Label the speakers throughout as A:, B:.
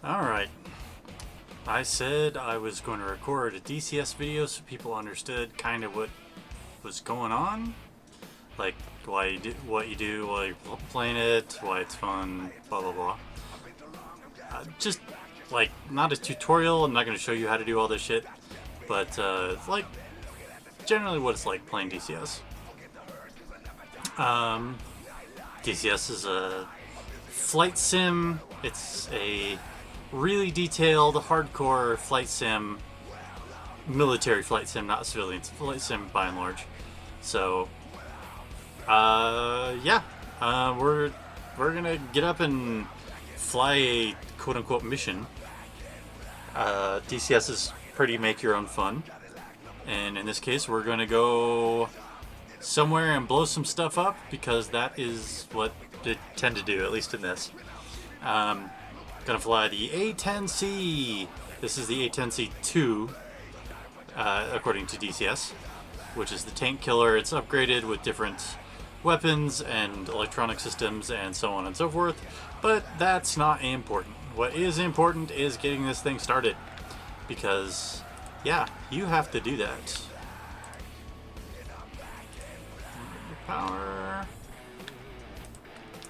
A: Alright, I said I was going to record a DCS video so people understood kind of what was going on. Like, why you do, what you do while you're playing it, why it's fun, blah blah blah. Just, like, not a tutorial, I'm not going to show you how to do all this shit, but it's like, generally what it's like playing DCS. DCS is a flight sim. It's a really detailed, hardcore flight sim, military flight sim, not civilian flight sim by and large. So, yeah, we're gonna get up and fly a quote-unquote mission. DCS is pretty make your own fun, and in this case, we're gonna go somewhere and blow some stuff up because that is what they tend to do, at least in this. Gonna fly the A-10C. This is the A-10C II, according to DCS, which is the tank killer. It's upgraded with different weapons and electronic systems and so on and so forth, but that's not important. What is important is getting this thing started, because, yeah, you have to do that. Power.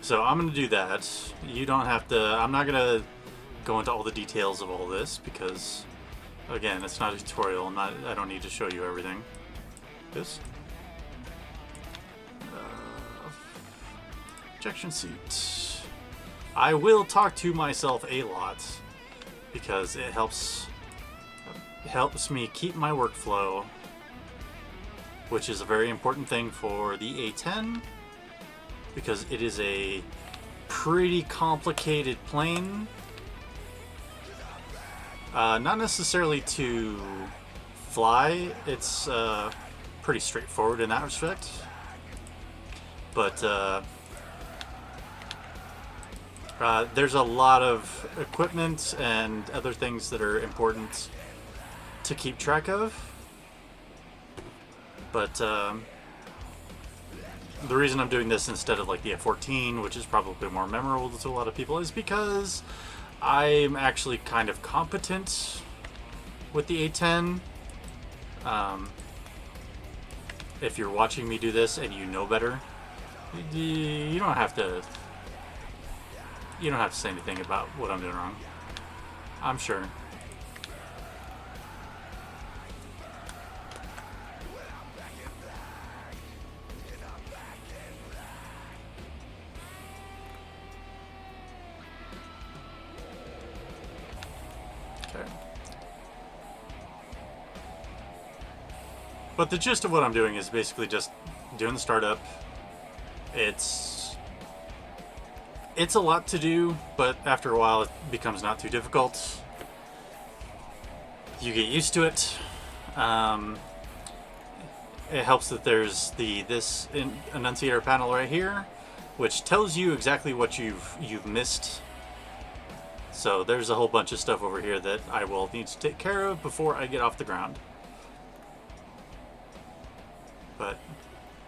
A: So I'm going to do that. You don't have to, I'm not going to go into all the details of all this because, again, it's not a tutorial. I don't need to show you everything. This. Ejection seat. I will talk to myself a lot because it helps me keep my workflow, which is a very important thing for the A-10 because it is a pretty complicated plane. Not necessarily to fly, it's pretty straightforward in that respect, but there's a lot of equipment and other things that are important to keep track of. But the reason I'm doing this instead of like the F-14, which is probably more memorable to a lot of people, is because I'm actually kind of competent with the A-10. If you're watching me do this and you know better, you don't have to say anything about what I'm doing wrong, I'm sure. But the gist of what I'm doing is basically just doing the startup. It's a lot to do, but after a while it becomes not too difficult. You get used to it. It helps that there's this enunciator panel right here, which tells you exactly what you've missed. So there's a whole bunch of stuff over here that I will need to take care of before I get off the ground. But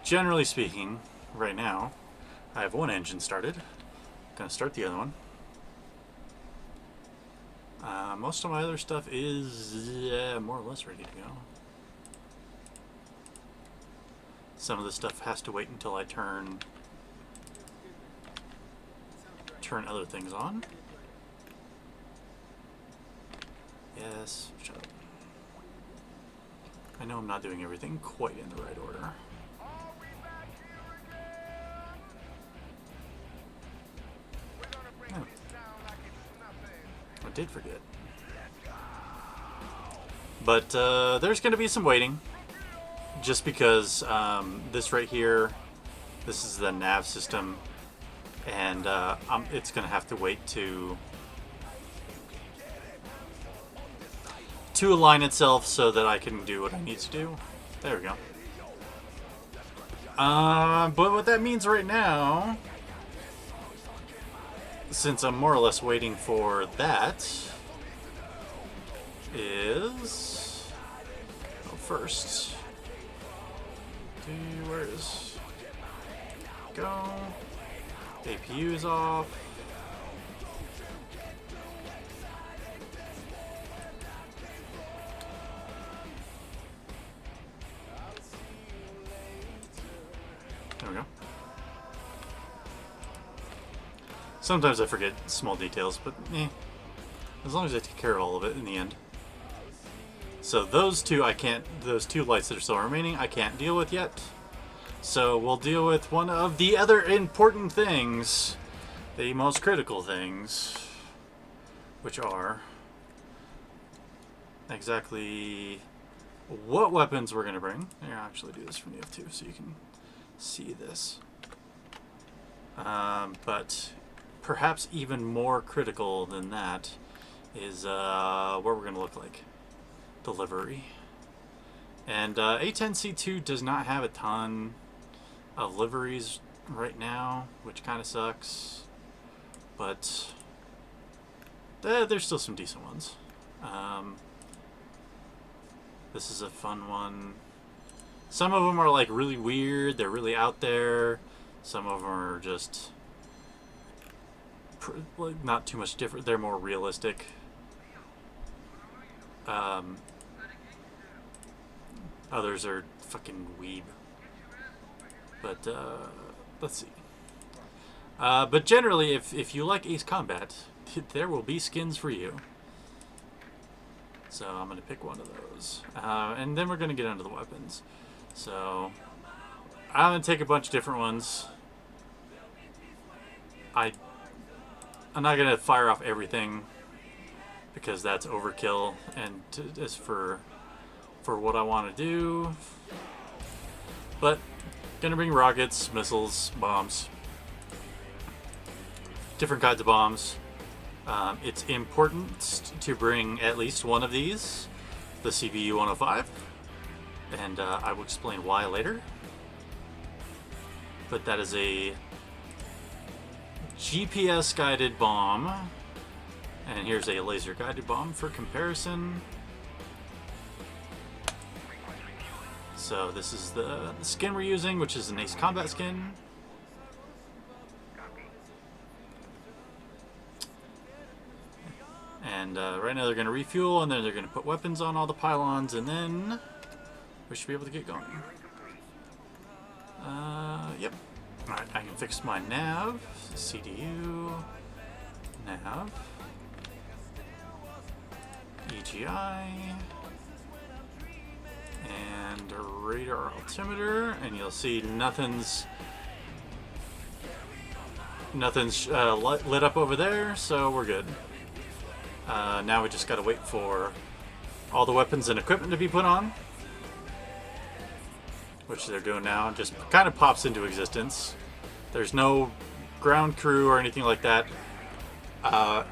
A: generally speaking, right now, I have one engine started. Gonna start the other one. Most of my other stuff is more or less ready to go. Some of the stuff has to wait until I turn other things on. Yes, shut up. I know I'm not doing everything quite in the right order. Oh. I did forget. But there's going to be some waiting. Just because this right here, this is the nav system. And it's going to have to wait to align itself so that I can do what I need to do. There we go. But what that means right now, since I'm more or less waiting for that, is first, where is go? APU is off. There we go. Sometimes I forget small details, but as long as I take care of all of it in the end. So those two I can't, those two lights that are still remaining, I can't deal with yet. So we'll deal with one of the other important things, the most critical things, which are exactly what weapons we're going to bring. Here, I'll actually do this from the F2 so you can see this. But perhaps even more critical than that is what we're going to look like. Delivery. And A-10C II does not have a ton of liveries right now, which kind of sucks. But there's still some decent ones. This is a fun one. Some of them are like really weird. They're really out there. Some of them are just like not too much different. They're more realistic. Others are fucking weeb. But let's see. But generally, if you like Ace Combat, there will be skins for you. So I'm going to pick one of those. And then we're going to get onto the weapons. So I'm going to take a bunch of different ones. I'm not going to fire off everything because that's overkill. And as for what I want to do. But going to bring rockets, missiles, bombs. Different kinds of bombs. It's important to bring at least one of these, the CVU-105, and I will explain why later. But that is a GPS-guided bomb, and here's a laser-guided bomb for comparison. So this is the skin we're using, which is an Ace Combat skin. And right now they're going to refuel, and then they're going to put weapons on all the pylons, and then we should be able to get going. Yep. Alright, I can fix my nav. CDU. Nav. EGI. And a radar altimeter, and you'll see nothing's lit up over there, so we're good. Now we just gotta wait for all the weapons and equipment to be put on, which they're doing now. It just kind of pops into existence. There's no ground crew or anything like that,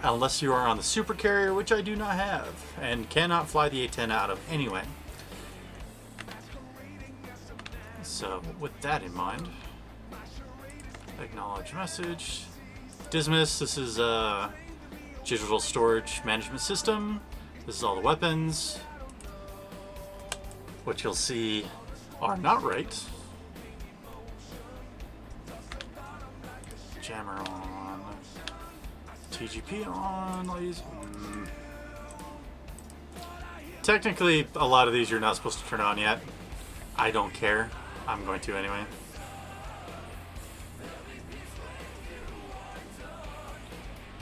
A: unless you are on the super carrier, which I do not have, and cannot fly the A-10 out of anyway. So with that in mind, acknowledge message. Dismiss, this is digital storage management system. This is all the weapons, which you'll see are not right. Jammer on. TGP on. Technically, a lot of these you're not supposed to turn on yet. I don't care. I'm going to anyway.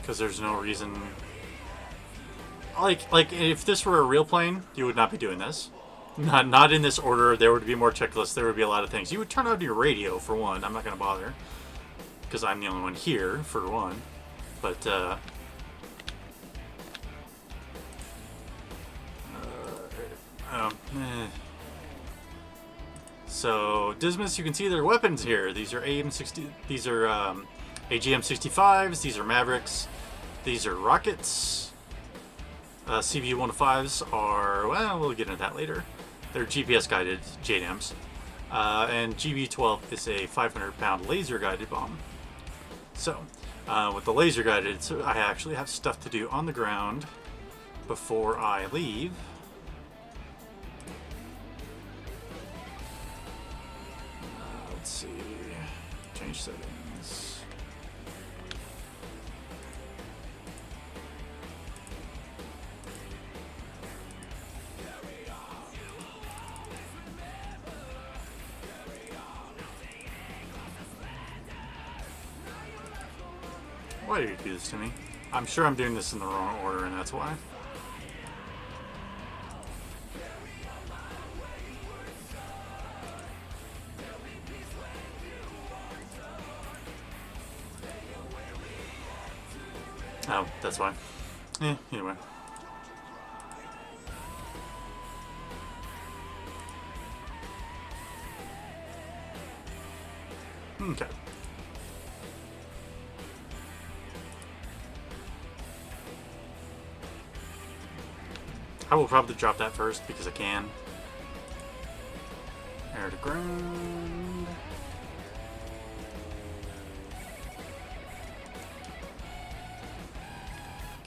A: Because there's no reason. Like if this were a real plane, you would not be doing this. Not in this order. There would be more checklists. There would be a lot of things. You would turn on your radio for one. I'm not going to bother because I'm the only one here for one. But so dismiss. You can see their weapons here. These are AGM-65s. These are Mavericks. These are rockets. CVU-105s are, well, we'll get into that later. They're GPS-guided JDAMs. And GB-12 is a 500-pound laser-guided bomb. So, with the laser-guided, so I actually have stuff to do on the ground before I leave. Let's see. Change settings. Why do you do this to me? I'm sure I'm doing this in the wrong order, and that's why. Oh, that's why. Anyway. Okay. I will probably drop that first because I can. Air to ground.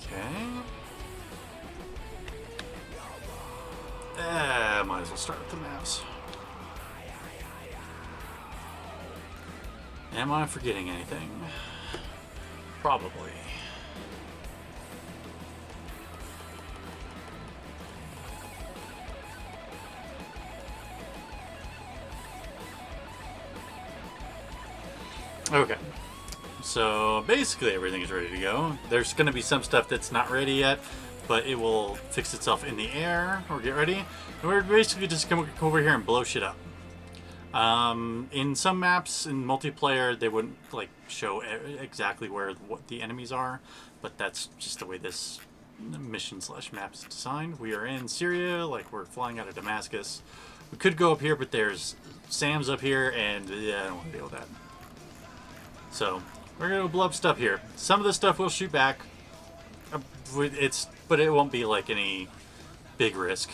A: Okay. Might as well start with the maps. Am I forgetting anything? Probably. Okay. So basically everything is ready to go. There's going to be some stuff that's not ready yet, but it will fix itself in the air or get ready. And we're basically just going to come over here and blow shit up. In some maps in multiplayer, they wouldn't like show exactly where what the enemies are, but that's just the way this mission / map is designed. We are in Syria, like we're flying out of Damascus. We could go up here, but there's SAMs up here, and yeah, I don't want to deal with that. So we're gonna blow up stuff here. Some of the stuff will shoot back. But it won't be like any big risk,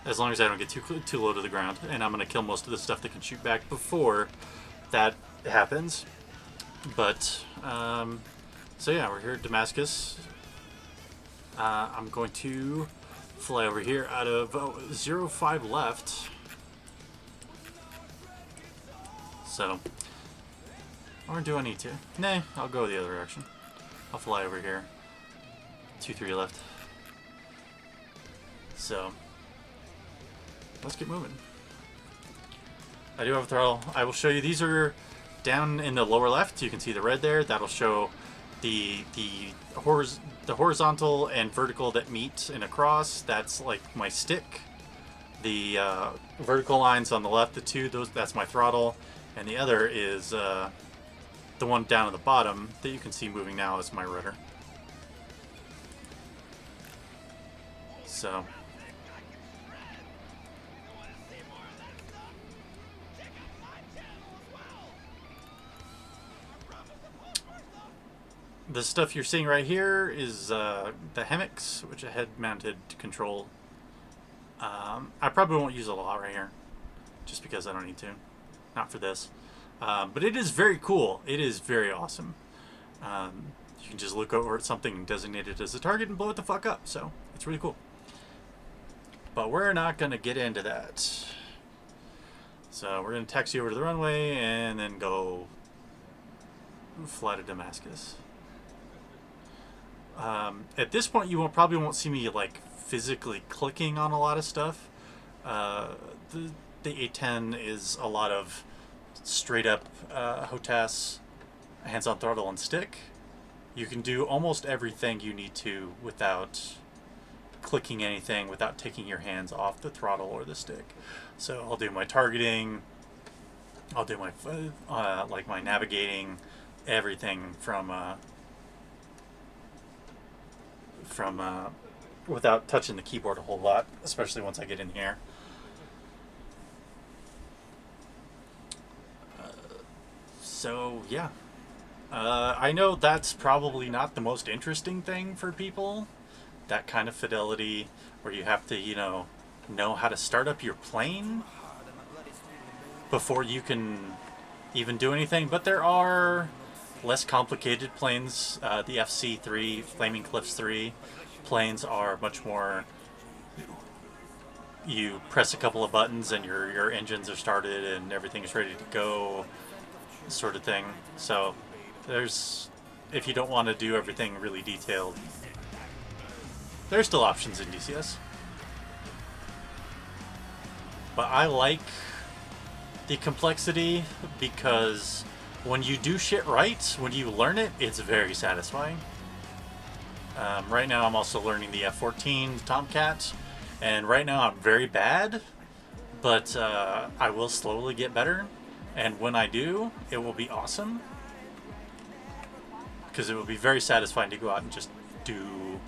A: as long as I don't get too low to the ground. And I'm gonna kill most of the stuff that can shoot back before that happens. But so yeah, we're here at Damascus. I'm going to fly over here out of 05 left. So, or do I need to? Nah, I'll go the other direction. I'll fly over here. 23 left. So, let's get moving. I do have a throttle. I will show you. These are down in the lower left. You can see the red there. That'll show the horizontal and vertical that meet in a cross. That's like my stick. The vertical lines on the left, the two, that's my throttle, and the other is the one down at the bottom that you can see moving now is my rudder. So the stuff you're seeing right here is the hammocks, which I had mounted to control. I probably won't use a lot right here, just because I don't need to. Not for this. But it is very cool. It is very awesome. You can just look over at something and designate it as a target and blow it the fuck up. So, it's really cool. But we're not going to get into that. So, we're going to taxi over to the runway and then go fly to Damascus. At this point, you probably won't see me like physically clicking on a lot of stuff. The A-10 is a lot of straight up HOTAS, hands on throttle and stick. You can do almost everything you need to without clicking anything, without taking your hands off the throttle or the stick. So I'll do my targeting, I'll do my like my navigating, everything from without touching the keyboard a whole lot, especially once I get in the air. So yeah, I know that's probably not the most interesting thing for people, that kind of fidelity where you have to, you know how to start up your plane before you can even do anything. But there are less complicated planes. The FC3, Flaming Cliffs 3 planes are much more, you press a couple of buttons and your engines are started and everything is ready to go, sort of thing. So if you don't want to do everything really detailed, there's still options in DCS. But I like the complexity because when you do shit right, when you learn it, it's very satisfying. Right now I'm also learning the F-14 Tomcat, and right now I'm very bad, but I will slowly get better, and when I do, it will be awesome, because it will be very satisfying to go out and just do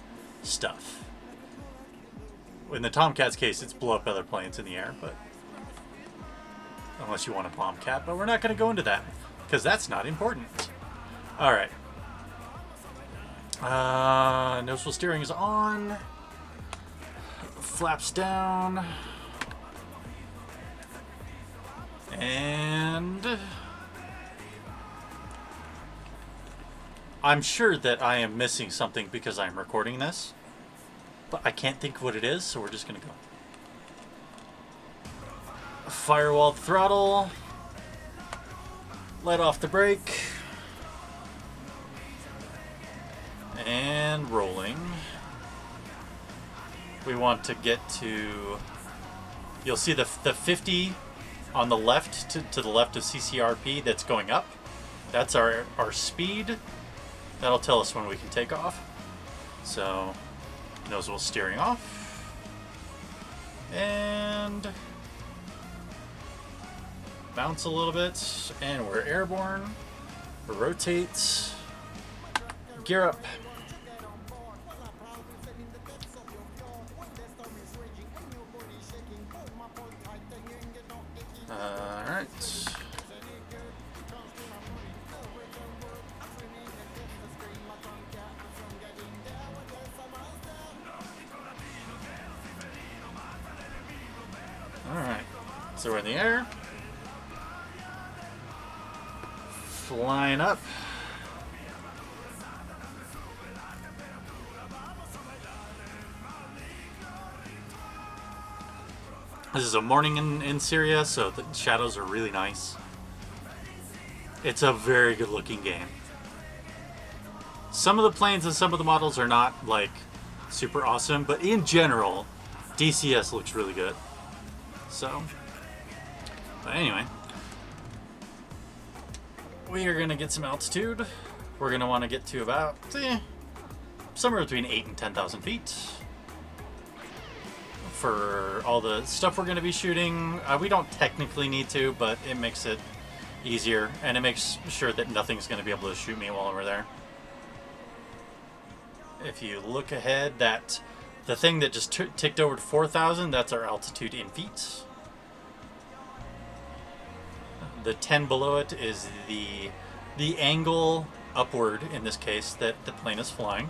A: stuff. In the Tomcat's case, it's blow up other planes in the air, but unless you want a bomb cat, but we're not going to go into that, because that's not important. Alright. Noticeable steering is on. Flaps down. And I'm sure that I am missing something because I'm recording this, but I can't think what it is, so we're just gonna go. Firewall the throttle. Let off the brake. And rolling. We want to get to... You'll see the 50 on the left, to the left of CCRP that's going up. That's our speed. That'll tell us when we can take off. So, nozzle steering off. And bounce a little bit. And we're airborne. Rotate. Gear up. Alright. Alright. So we're in the air. Flying up. This is a morning in Syria, so the shadows are really nice. It's a very good looking game. Some of the planes and some of the models are not like super awesome, but in general, DCS looks really good. So, but anyway, we are gonna get some altitude. We're gonna want to get to about somewhere between 8,000 and 10,000 feet. For all the stuff we're going to be shooting, we don't technically need to, but it makes it easier, and it makes sure that nothing's going to be able to shoot me while we're there. If you look ahead, that the thing that just ticked over to 4,000, that's our altitude in feet. The 10 below it is the angle upward, in this case, that the plane is flying.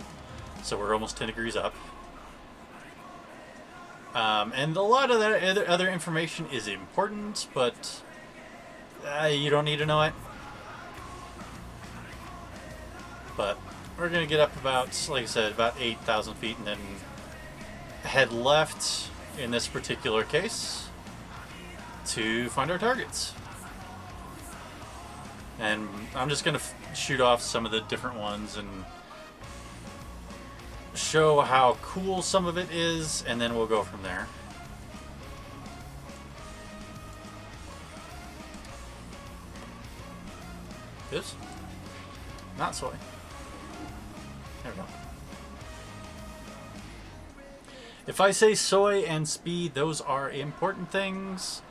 A: So we're almost 10 degrees up. And a lot of that other information is important, but you don't need to know it. But we're going to get up about, like I said, about 8,000 feet and then head left in this particular case to find our targets. And I'm just going to shoot off some of the different ones and show how cool some of it is, and then we'll go from there. This? Not soy. There we go. If I say soy and speed, those are important things.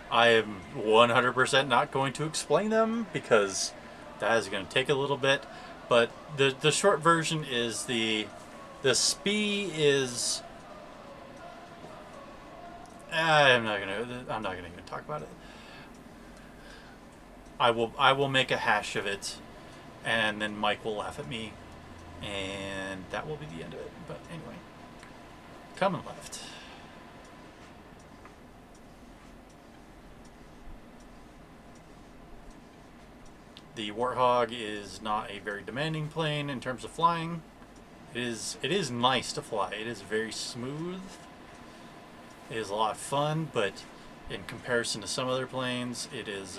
A: I am 100% not going to explain them because that is going to take a little bit. But the short version is the SPI is. I'm not gonna even talk about it. I will make a hash of it, and then Mike will laugh at me, and that will be the end of it. But anyway, coming left. The Warthog is not a very demanding plane in terms of flying. It is nice to fly. It is very smooth. It is a lot of fun, but in comparison to some other planes, it is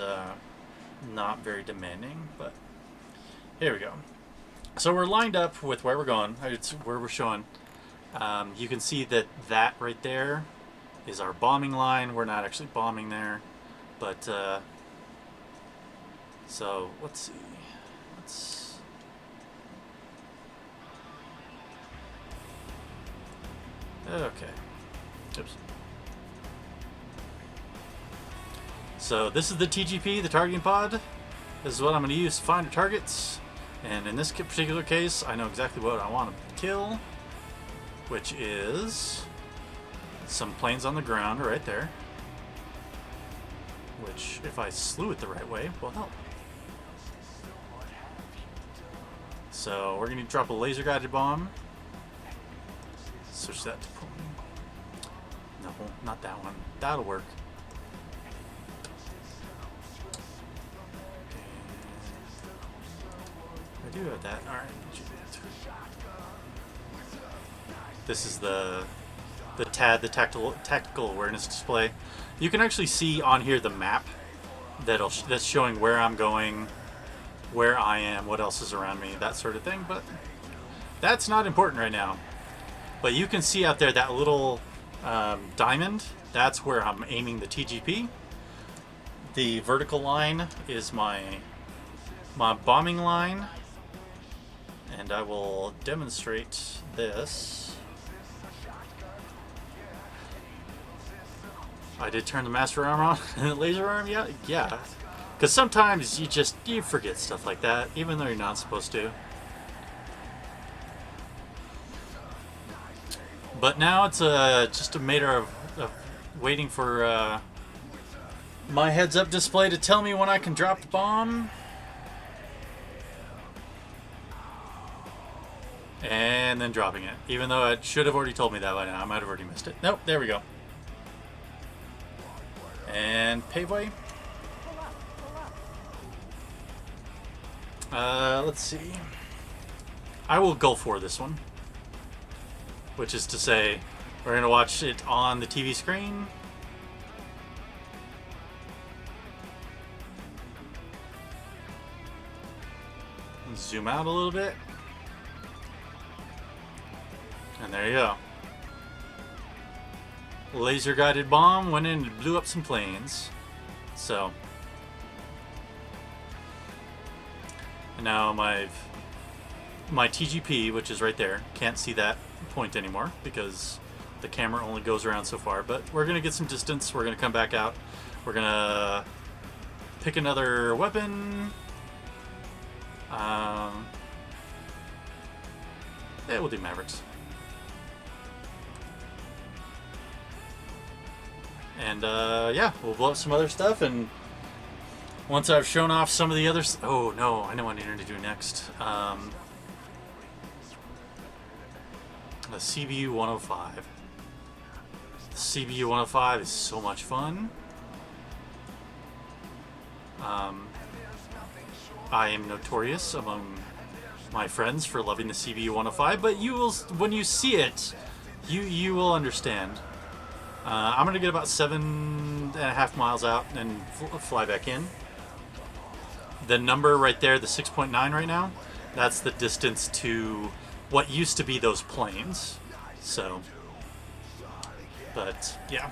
A: not very demanding. But here we go. So we're lined up with where we're going. It's where we're showing. You can see that right there is our bombing line. We're not actually bombing there, but So let's see. Let's. Okay. Oops. So this is the TGP, the targeting pod. This is what I'm going to use to find the targets. And in this particular case, I know exactly what I want to kill, which is some planes on the ground right there. Which, if I slew it the right way, will help. So we're going to drop a laser guided bomb. Switch that to... No, not that one. That'll work. I do have that. Alright. This is the TAD, the tactical awareness display. You can actually see on here the map that's showing where I'm going, where I am, what else is around me, that sort of thing, but that's not important right now. But you can see out there that little diamond, that's where I'm aiming the TGP. The vertical line is my bombing line, and I will demonstrate this. I did turn the master arm on and the laser arm, yeah. Because sometimes you forget stuff like that, even though you're not supposed to. But now it's just a matter of waiting for my heads-up display to tell me when I can drop the bomb. And then dropping it. Even though it should have already told me that by now. I might have already missed it. Nope, there we go. And paveway. Let's see. I will go for this one. Which is to say, we're going to watch it on the TV screen. Zoom out a little bit. And there you go. Laser guided bomb went in and blew up some planes. So. And now my TGP, which is right there, can't see that point anymore because the camera only goes around so far. But we're going to get some distance. We're going to come back out. We're going to pick another weapon. Yeah, we'll do Mavericks. And yeah, we'll blow up some other stuff, and once I've shown off some of the others... Oh no, I know what I need to do next. The CBU 105. The CBU 105 is so much fun. I am notorious among my friends for loving the CBU 105, but you will, when you see it, you will understand. I'm going to get about 7.5 miles out and fly back in. The number right there, the 6.9 right now, that's the distance to what used to be those planes. So, but yeah.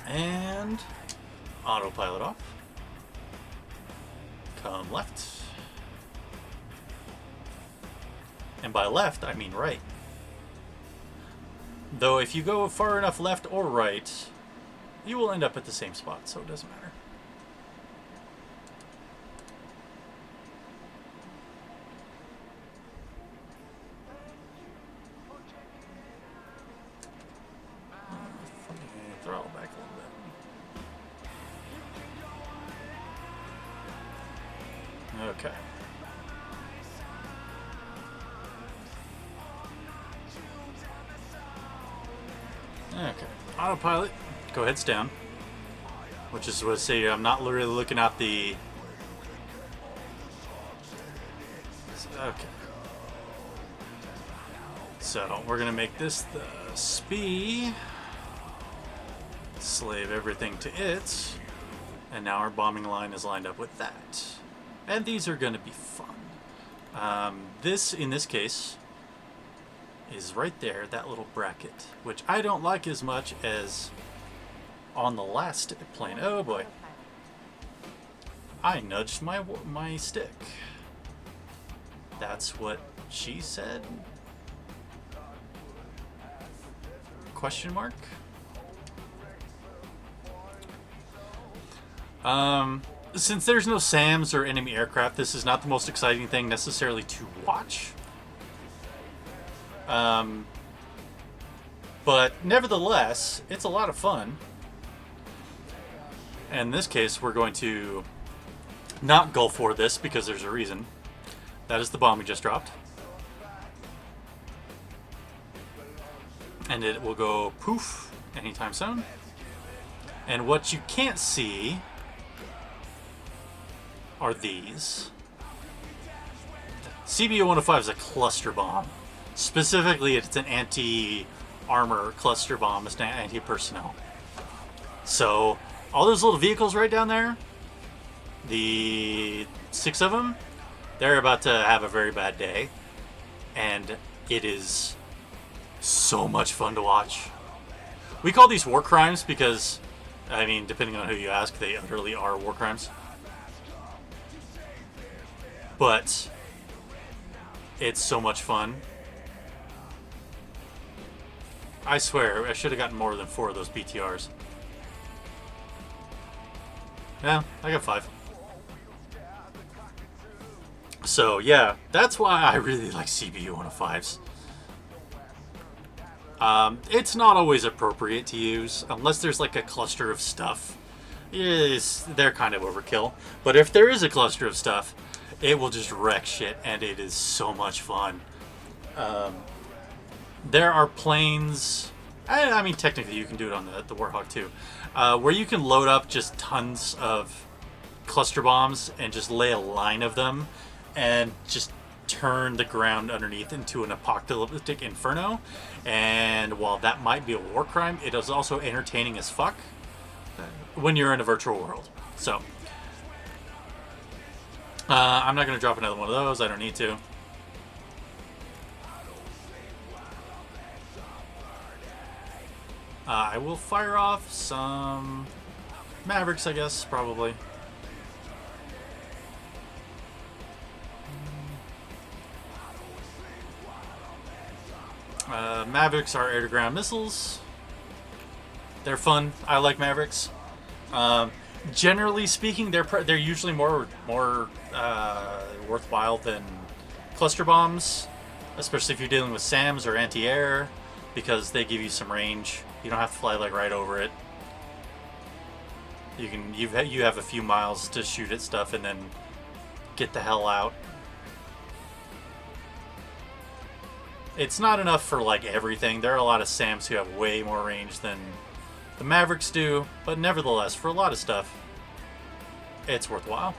A: And autopilot off. Come left. And by left, I mean right. Though if you go far enough left or right, you will end up at the same spot, so it doesn't matter. Throttle back a little bit. Okay. Okay, autopilot, go heads down, which is what I say, I'm not really looking at the... Okay. So, we're going to make this the SPI, slave everything to it, and now our bombing line is lined up with that. And these are going to be fun. This, in this case, is right there, that little bracket, which I don't like as much as on the last plane. Oh boy. I nudged my stick. That's what she said? Question mark? Since there's no SAMs or enemy aircraft, this is not the most exciting thing necessarily to watch. But nevertheless, it's a lot of fun. And in this case, we're going to not go for this because there's a reason. That is the bomb we just dropped. And it will go poof anytime soon. And what you can't see are these. CBO-105 is a cluster bomb. Specifically, it's an anti-armor cluster bomb. It's not anti-personnel. So, all those little vehicles right down there, the 6 of them, they're about to have a very bad day. And it is so much fun to watch. We call these war crimes because, I mean, depending on who you ask, they utterly are war crimes. But it's so much fun. I swear, I should have gotten more than 4 of those BTRs. Yeah, I got 5. So, yeah, that's why I really like CBU-105s. It's not always appropriate to use, unless there's like a cluster of stuff. They're kind of overkill. But if there is a cluster of stuff, it will just wreck shit, and it is so much fun. There are planes, I mean technically you can do it on the Warthog too, where you can load up just tons of cluster bombs and just lay a line of them and just turn the ground underneath into an apocalyptic inferno. And while that might be a war crime, it is also entertaining as fuck when you're in a virtual world. So I'm not going to drop another one of those. I don't need to. I will fire off some Mavericks, I guess, probably. Mavericks are air-to-ground missiles. They're fun. I like Mavericks. Generally speaking, they're usually more worthwhile than cluster bombs, especially if you're dealing with SAMs or anti-air, because they give you some range. You don't have to fly like right over it. You have a few miles to shoot at stuff and then get the hell out. It's not enough for like everything. There are a lot of SAMs who have way more range than the Mavericks do, but nevertheless, for a lot of stuff, it's worthwhile.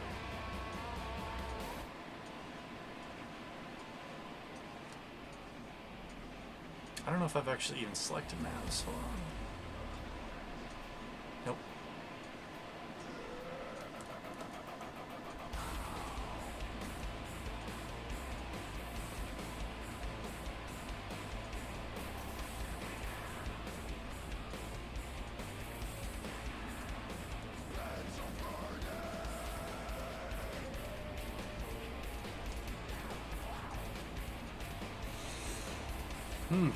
A: I don't know if I've actually even selected maps. Hold on. Nope.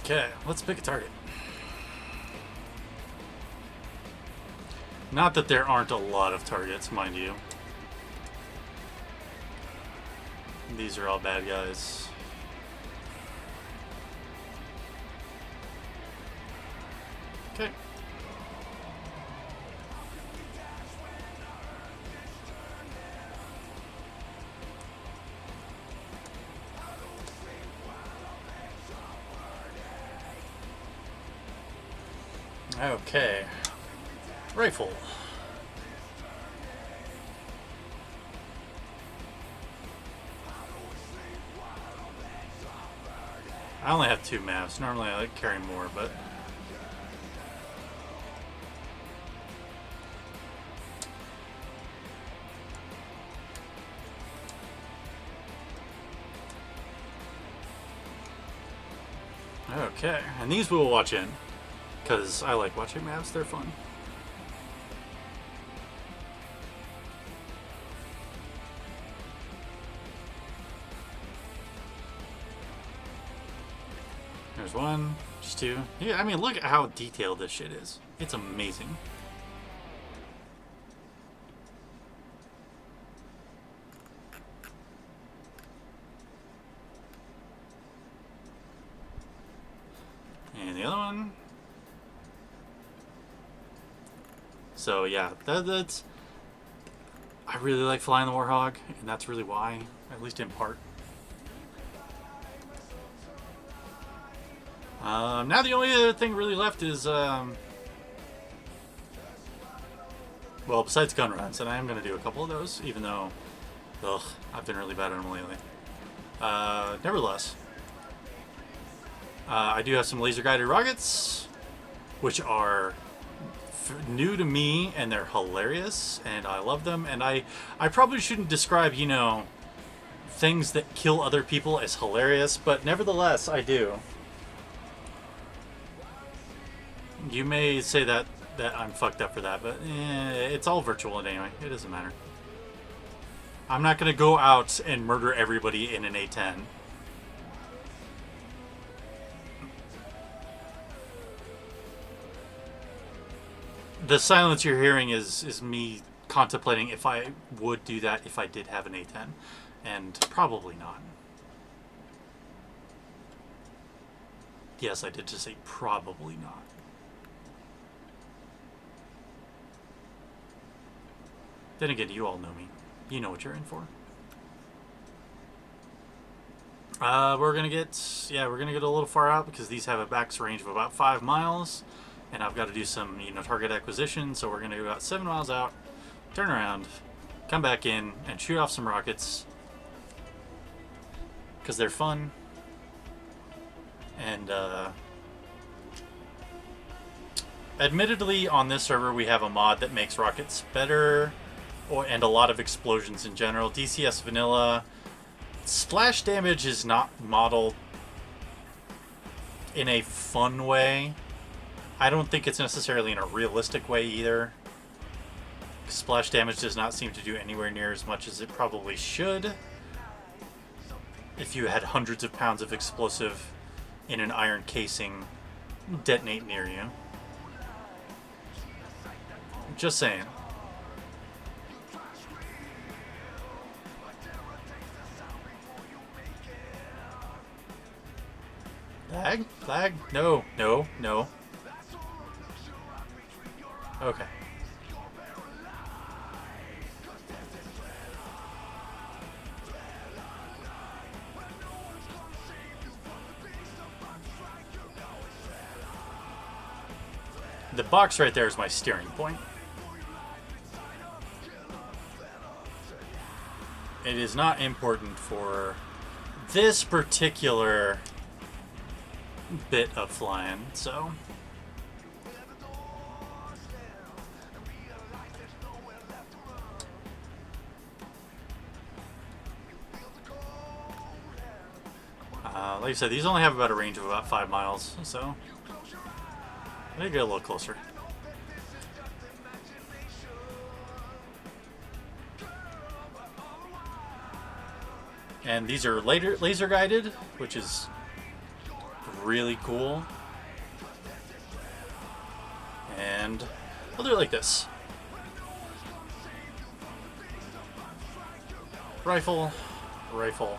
A: Okay, let's pick a target. Not that there aren't a lot of targets, mind you. These are all bad guys. Okay. Okay. Rifle. I only have 2 maps. Normally I like carrying more, but okay. And these we will watch in, because I like watching maps. They're fun. There's one, just two. Yeah, I mean, look at how detailed this shit is. It's amazing. And the other one. So yeah, that's... I really like flying the Warthog, and that's really why, at least in part. Now the only other thing really left is, well, besides gun runs, and I am going to do a couple of those, even though, ugh, I've been really bad at them lately. Nevertheless, I do have some laser-guided rockets, which are new to me, and they're hilarious, and I love them, and I probably shouldn't describe, you know, things that kill other people as hilarious, but nevertheless, I do. You may say that I'm fucked up for that, but it's all virtual anyway. It doesn't matter. I'm not going to go out and murder everybody in an A-10. The silence you're hearing is me contemplating if I would do that if I did have an A-10. And probably not. Yes, I did just say probably not. Then again, you all know me. You know what you're in for. We're gonna get a little far out because these have a max range of about 5 miles, and I've got to do some, you know, target acquisition. So we're gonna go about 7 miles out, turn around, come back in, and shoot off some rockets because they're fun. And admittedly, on this server, we have a mod that makes rockets better. And a lot of explosions in general. DCS Vanilla, splash damage is not modeled in a fun way. I don't think it's necessarily in a realistic way either. Splash damage does not seem to do anywhere near as much as it probably should. If you had hundreds of pounds of explosive in an iron casing detonate near you. Just saying. Flag? Flag? No, no, no. Okay. The box right there is my steering point. It is not important for this particular bit of flying, so like I said, these only have about a range of about 5 miles, so they get a little closer. And these are laser guided, which is really cool. And I'll do it like this. Rifle, rifle.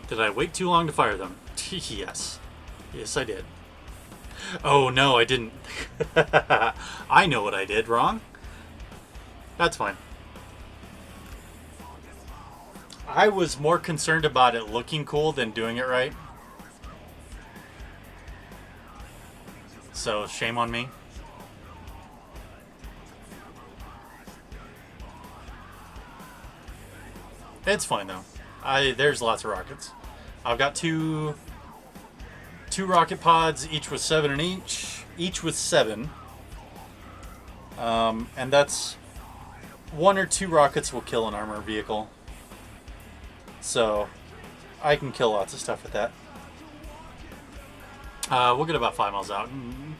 A: Did I wait too long to fire them? Yes. Yes, I did. Oh, no, I didn't. I know what I did wrong. That's fine. I was more concerned about it looking cool than doing it right. So, shame on me. It's fine, though. There's lots of rockets. I've got two rocket pods, each with 7 in each with 7. And that's 1 or 2 rockets will kill an armor vehicle. So I can kill lots of stuff with that. We'll get about 5 miles out and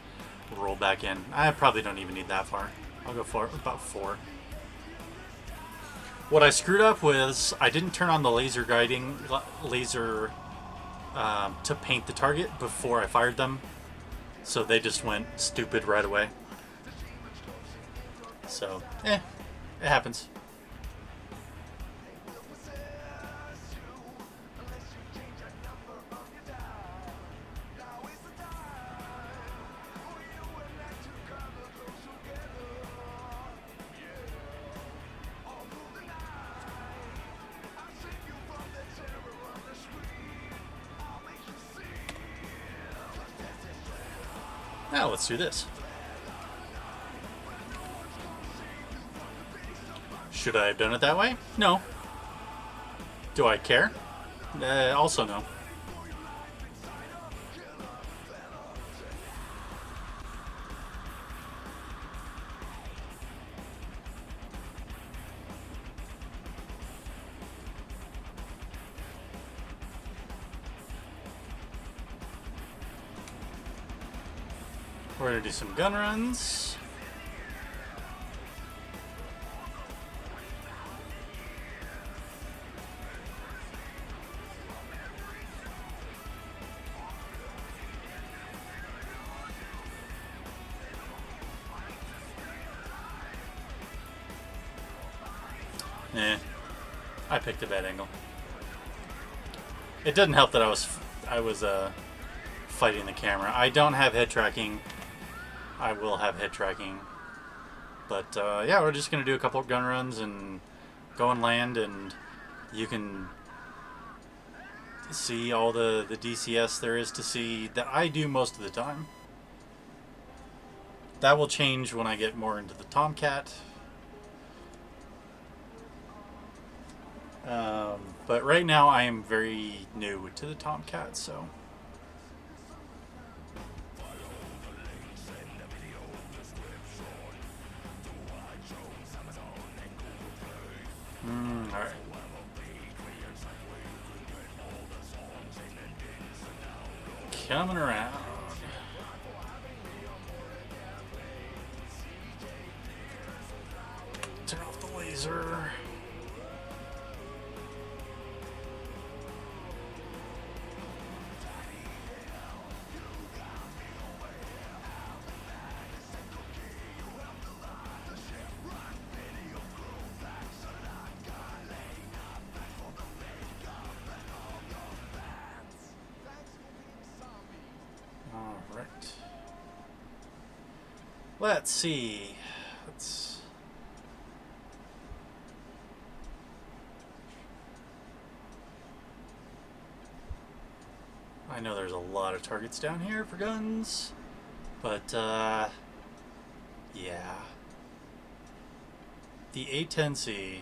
A: roll back in. I probably don't even need that far. I'll go for about 4. What I screwed up was I didn't turn on the laser to paint the target before I fired them, so they just went stupid right away. So, it happens. Now let's do this. Should I have done it that way? No. Do I care? Also no. We're gonna do some gun runs. I picked a bad angle. It doesn't help that I was fighting the camera. I don't have head tracking. I will have head tracking. But yeah, we're just going to do a couple of gun runs and go and land, and you can see all the DCS there is to see that I do most of the time. That will change when I get more into the Tomcat. But right now I am very new to the Tomcat, so... Alright. Coming around. Turn off the laser. Let's see. I know there's a lot of targets down here for guns, but yeah. The A-10C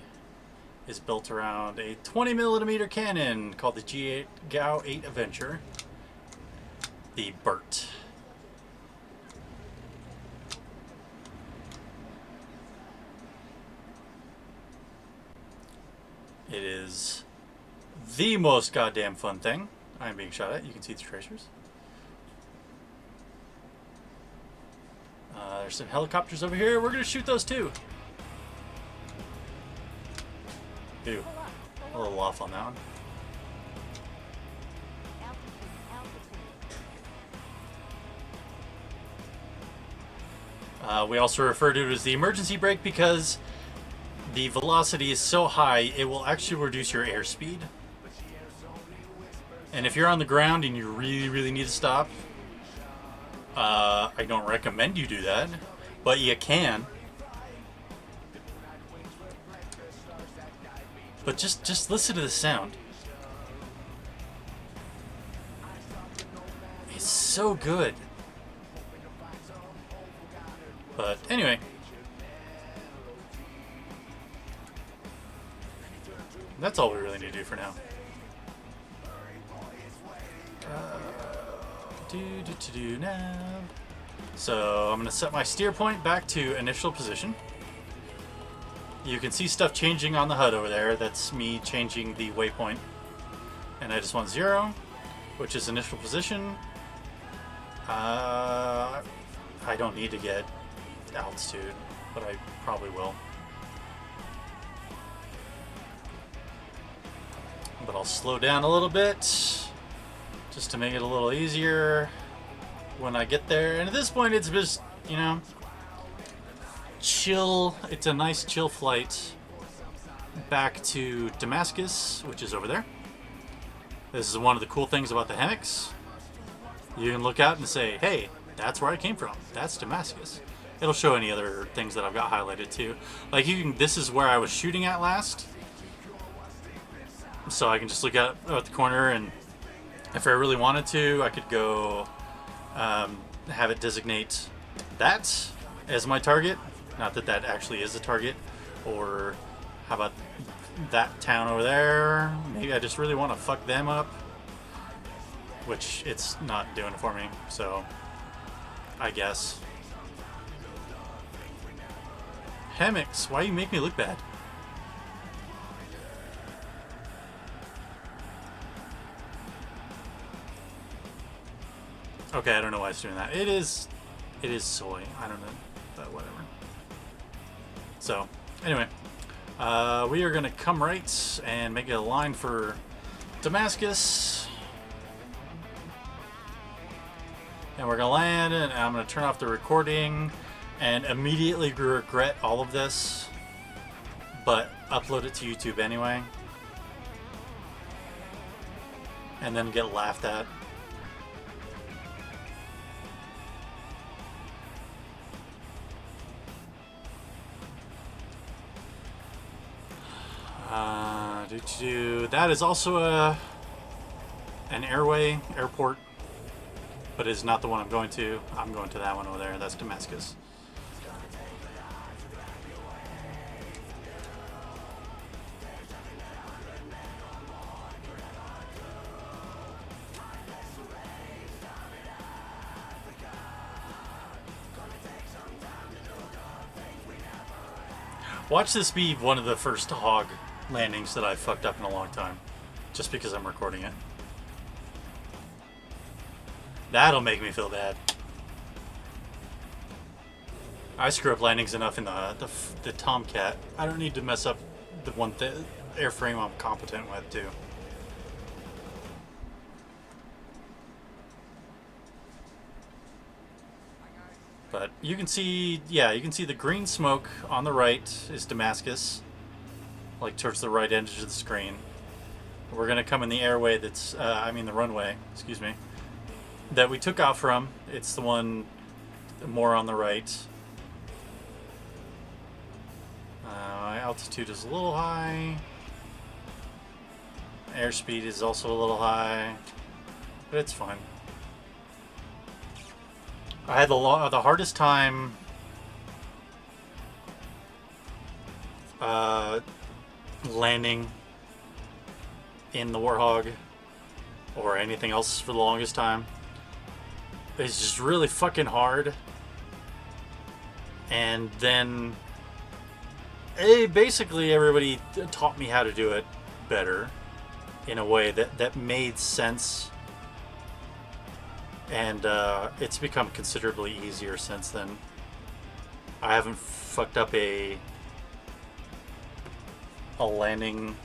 A: is built around a 20mm cannon called the G8 GAU-8 Adventure, the BERT. It is the most goddamn fun thing. I am being shot at. You can see the tracers. There's some helicopters over here. We're going to shoot those too. Ew. A little off on that one. We also refer to it as the emergency brake because the velocity is so high, it will actually reduce your airspeed. And if you're on the ground and you really, really need to stop, I don't recommend you do that, but you can. But just listen to the sound. It's so good. But anyway. That's all we really need to do for now. Now. So I'm going to set my steer point back to initial position. You can see stuff changing on the HUD over there. That's me changing the waypoint. And I just want 0, which is initial position. I don't need to get altitude. but I probably will. But I'll slow down a little bit just to make it a little easier when I get there. And at this point, it's just, you know, chill. It's a nice chill flight back to Damascus, which is over there. This is one of the cool things about the hammocks. You can look out and say, hey, that's where I came from. That's Damascus. It'll show any other things that I've got highlighted too. Like you can, this is where I was shooting at last. So I can just look out at the corner, and if I really wanted to, I could go have it designate that as my target. Not that that actually is a target. Or how about that town over there? Maybe I just really want to fuck them up. Which it's not doing it for me, so I guess. Hammocks, why you make me look bad? Okay, I don't know why it's doing that. It is soy. I don't know, but whatever. So, anyway, we are gonna come right and make a line for Damascus, and we're gonna land. And I'm gonna turn off the recording, and immediately regret all of this, but upload it to YouTube anyway, and then get laughed at. That is also an airport, but it's not the one I'm going to. I'm going to that one over there. That's Damascus. Watch this be one of the first hog landings that I fucked up in a long time, just because I'm recording it. That'll make me feel bad. I screw up landings enough in the Tomcat. I don't need to mess up the one airframe I'm competent with too. But you can see, yeah, you can see the green smoke on the right is Damascus, like towards the right edge of the screen. We're gonna come in the airway that's, the runway, excuse me, that we took off from. It's the one more on the right. Altitude is a little high. Airspeed is also a little high, but it's fine. I had the hardest time landing in the Warthog or anything else for the longest time. It's just really fucking hard. And then basically everybody taught me how to do it better in a way that made sense. And it's become considerably easier since then. I haven't fucked up a landing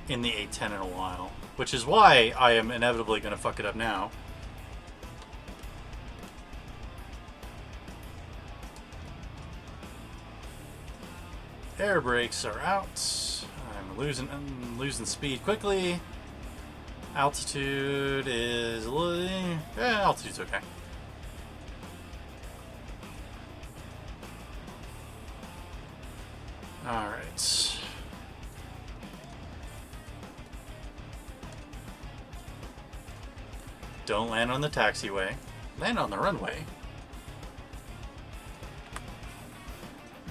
A: in the A-10 in a while, which is why I am inevitably going to fuck it up now. Air brakes are out. I'm losing speed quickly. Altitude is a little... altitude's okay. Alright. Don't land on the taxiway. Land on the runway.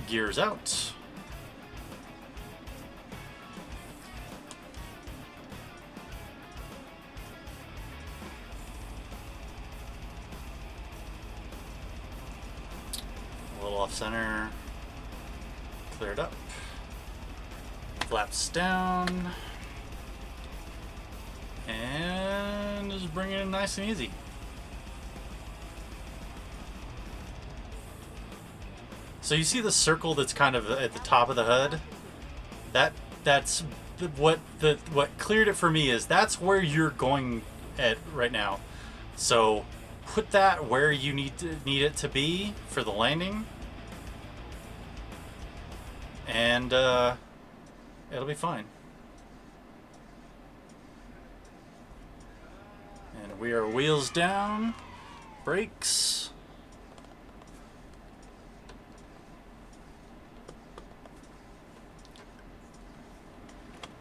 A: Gears out. Off center, clear it up, flaps down, and just bring it in nice and easy. So you see the circle that's kind of at the top of the HUD? That's what cleared it for me is that's where you're going at right now. So put that where you need it to be for the landing, and it'll be fine. And we are wheels down, brakes.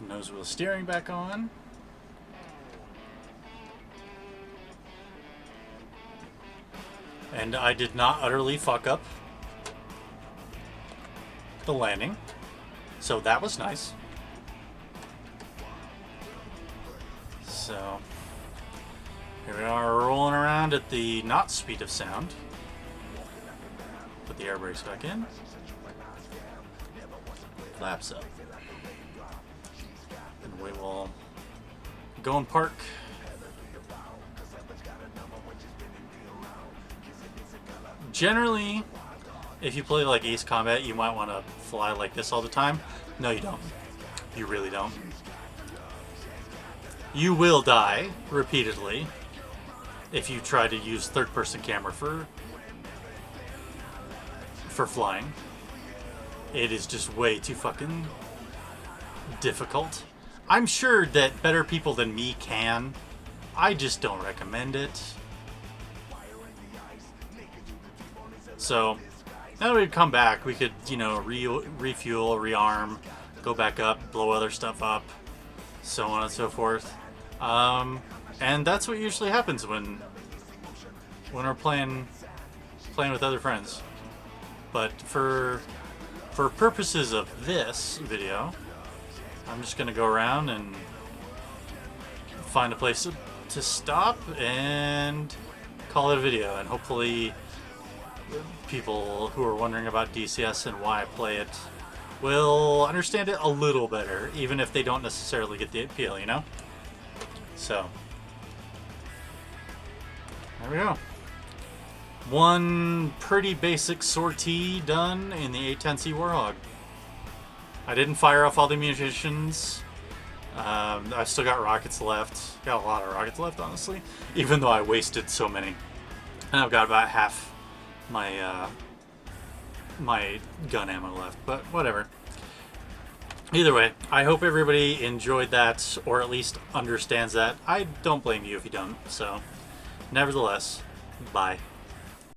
A: Nose wheel steering back on. And I did not utterly fuck up the landing, so that was nice. So here we are rolling around at the not speed of sound. Put the air brakes back in. Flaps up. And we will go and park. Generally, if you play like Ace Combat, you might want to fly like this all the time. No, you don't. You really don't. You will die repeatedly if you try to use third-person camera for flying. It is just way too fucking difficult. I'm sure that better people than me can. I just don't recommend it. So now that we've come back, we could, you know, refuel, rearm, go back up, blow other stuff up, so on and so forth. And that's what usually happens when we're playing with other friends. But for purposes of this video, I'm just gonna go around and find a place to stop and call it a video, and hopefully people who are wondering about DCS and why I play it will understand it a little better, even if they don't necessarily get the appeal, you know? So, there we go. One pretty basic sortie done in the A-10C Warhog. I didn't fire off all the munitions. I've still got rockets left. Got a lot of rockets left, honestly, even though I wasted so many. And I've got about half my my gun ammo left, but whatever. Either way, I hope everybody enjoyed that, or at least understands that. I don't blame you if you don't. So, nevertheless, bye.